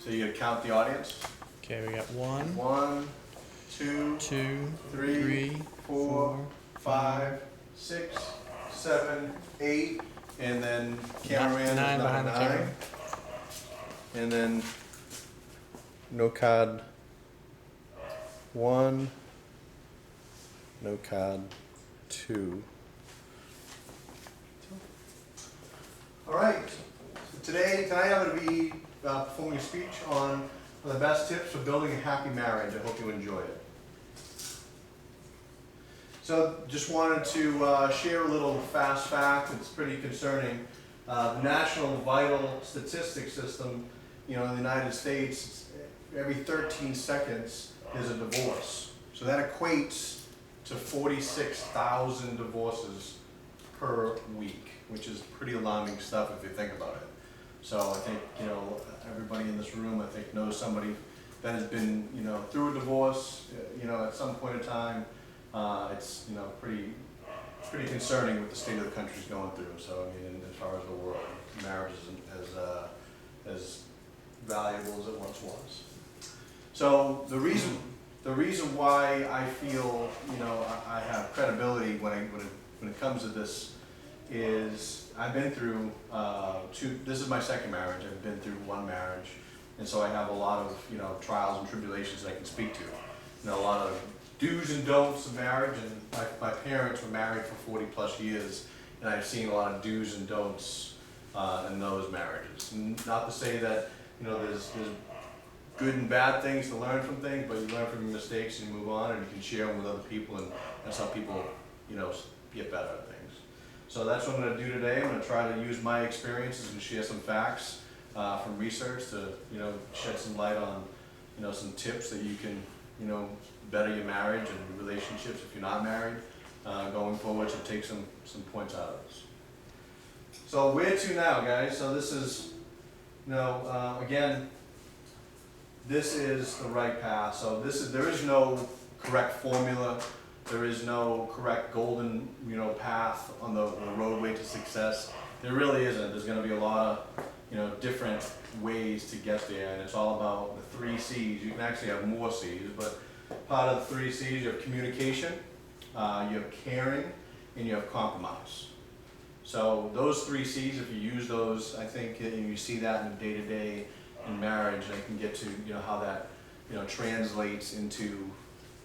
So you count the audience. Okay, we got 1, 1, 2, 2, 3, 3, 4, 5, 6, 7, 8, and then cameraman is 9 behind the 9. camera. And then no card 1, no card 2. All right. So tonight I'm going to be performing a speech on the best tips for building a happy marriage. I hope you enjoy it. So just wanted to share a little fast fact. It's pretty concerning. The National Vital Statistics System, in the United States, every 13 seconds there's a divorce. So that equates to 46,000 divorces per week, which is pretty alarming stuff if you think about it. So I think, everybody in this room, I think, knows somebody that has been, through a divorce, at some point in time. It's, pretty concerning what the state of the country's going through. So, as far as the world, marriage isn't as valuable as it once was. So the reason why I feel, I have credibility when it comes to this is I've been through this is my second marriage. I've been through one marriage, and so I have a lot of trials and tribulations that I can speak to. A lot of do's and don'ts of marriage, and my parents were married for 40 plus years, and I've seen a lot of do's and don'ts in those marriages. Not to say that there's good and bad things to learn from things, but you learn from your mistakes and you move on, and you can share them with other people, and that's how people get better at things. So that's what I'm going to do today. I'm going to try to use my experiences and share some facts from research to shed some light on some tips that you can better your marriage and relationships if you're not married going forward, to take some points out of this. So where to now, guys? So this is, again, this is the right path. So there is no correct formula. There is no correct golden, path on the roadway to success. There really isn't. There's going to be a lot of, different ways to get there, and it's all about the 3 C's. You can actually have more C's, but part of the 3 C's, you have communication, you have caring, and you have compromise. So those 3 C's, if you use those, I think you see that in the day-to-day in marriage, and I can get to how that translates into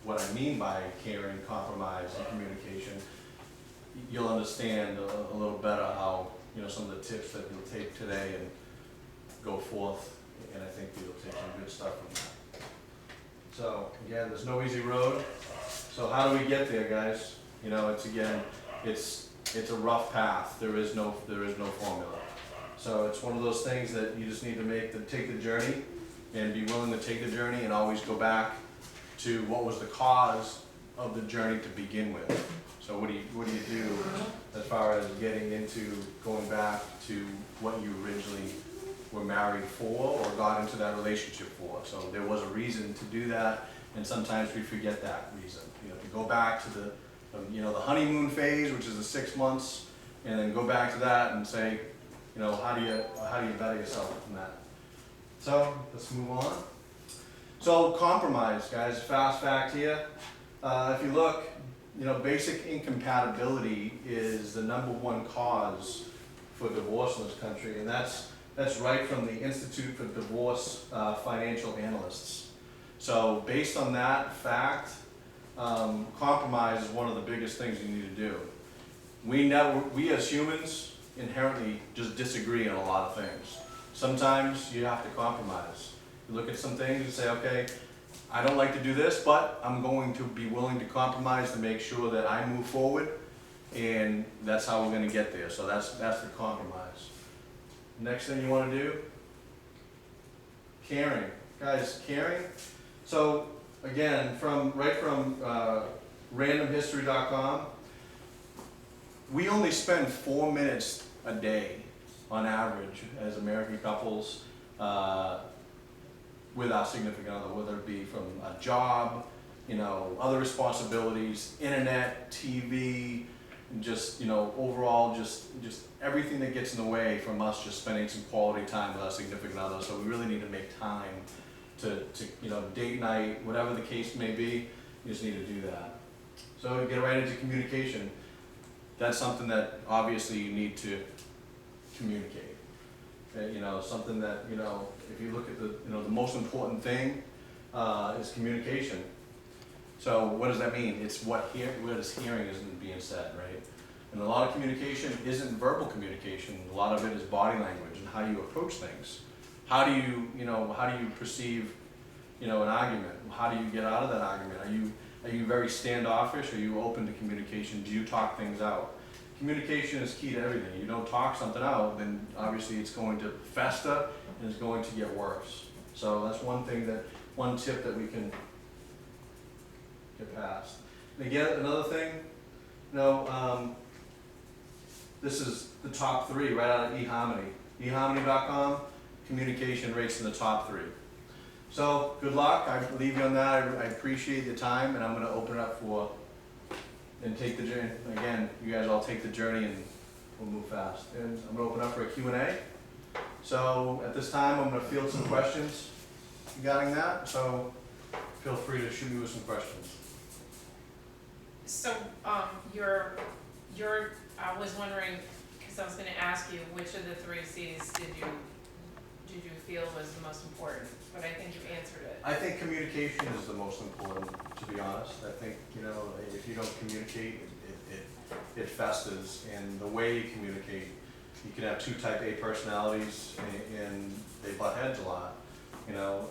what I mean by caring, compromise, and communication. You'll understand a little better how some of the tips that you'll take today and go forth, and I think you'll take some good stuff from that. So again, there's no easy road. So how do we get there, guys? It's a rough path. There is no formula. So it's one of those things that you just need to take the journey, and be willing to take the journey, and always go back to what was the cause of the journey to begin with. So what do you do as far as going back to what you originally were married for or got into that relationship for? So there was a reason to do that, and sometimes we forget that reason. To go back to the honeymoon phase, which is the 6 months, and then go back to that and say, how do you better yourself from that? So let's move on. So compromise, guys. Fast fact here. If you look, basic incompatibility is the #1 cause for divorce in this country, and that's right from the Institute for Divorce Financial Analysts. So based on that fact, compromise is one of the biggest things you need to do. We as humans inherently just disagree on a lot of things. Sometimes you have to compromise. You look at some things and say, okay, I don't like to do this, but I'm going to be willing to compromise to make sure that I move forward, and that's how we're going to get there. So that's the compromise. Next thing you want to do, caring. Guys, caring. So again, from randomhistory.com, we only spend 4 minutes a day on average as American couples with our significant other, whether it be from a job, other responsibilities, internet, TV, and just, you know, overall, just everything that gets in the way from us just spending some quality time with our significant other. So we really need to make time to you know, date night, whatever the case may be, you just need to do that. So we get right into communication. That's something that obviously you need to communicate. You know, something that, you know, if you look at the, you know, the most important thing is communication. So what does that mean? It's what is hearing isn't being said, right? And a lot of communication isn't verbal communication. A lot of it is body language and how you approach things. How do you perceive, you know, an argument? How do you get out of that argument? Are you very standoffish? Are you open to communication? Do you talk things out? Communication is key to everything. You don't talk something out, then obviously it's going to fester and it's going to get worse. So that's one tip that we can get past. And again, another thing, you know, this is the top 3 right out of eHarmony. eHarmony.com, communication rates in the top 3. So good luck. I leave you on that. I appreciate your time, and I'm going to open it up and take the journey. Again, you guys all take the journey, and we'll move fast. And I'm going to open up for a Q&A. So at this time, I'm going to field some questions regarding that. So feel free to shoot me with some questions. So, I was wondering, because I was gonna ask you, which of the 3 C's did you feel was the most important? But I think you answered it. I think communication is the most important, to be honest. I think, you know, if you don't communicate, it festers. And the way you communicate, you can have 2 type A personalities and they butt heads a lot. You know,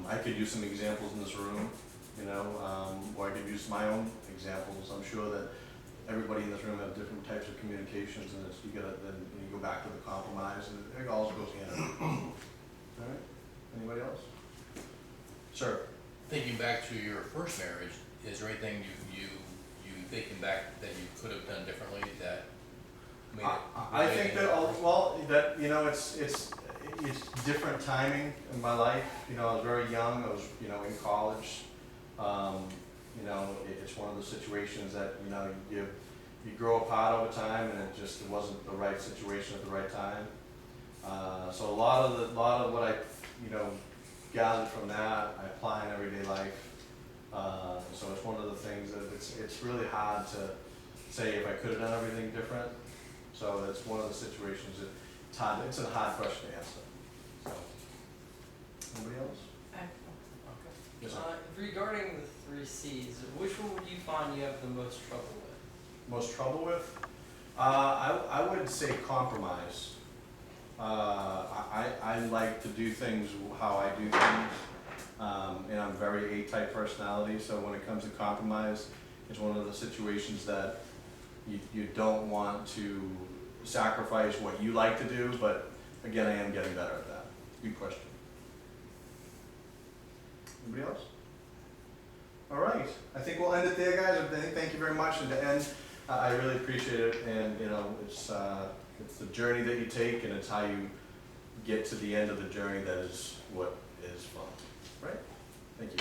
I could use some examples in this room, you know, or I could use my own examples. I'm sure that everybody in this room have different types of communications, and then you go back to the compromise, and it all goes hand in hand. All right, anybody else? Sir? Thinking back to your first marriage, is there anything you thinking back that you could have done differently that made it? I think that you know, it's different timing in my life. You know, I was very young. I was, you know, in college. You know, it's one of the situations that, you know, you grow apart over time, and it wasn't the right situation at the right time. So a lot of what I, you know, gathered from that, I apply in everyday life. So it's one of the things that it's really hard to say if I could have done everything different. So it's one of the situations that it's a hard question to answer. So, anybody else? Yes, sir. Regarding the 3 C's, which one would you find you have the most trouble with? Most trouble with? I would say compromise. I like to do things how I do things, and I'm very A-type personality, so when it comes to compromise, it's one of the situations that you don't want to sacrifice what you like to do, but again, I am getting better at that. Good question. Anybody else? All right, I think we'll end it there, guys. Thank you very much. And to end, I really appreciate it. And you know, it's the journey that you take, and it's how you get to the end of the journey that is what is fun. Right? Thank you.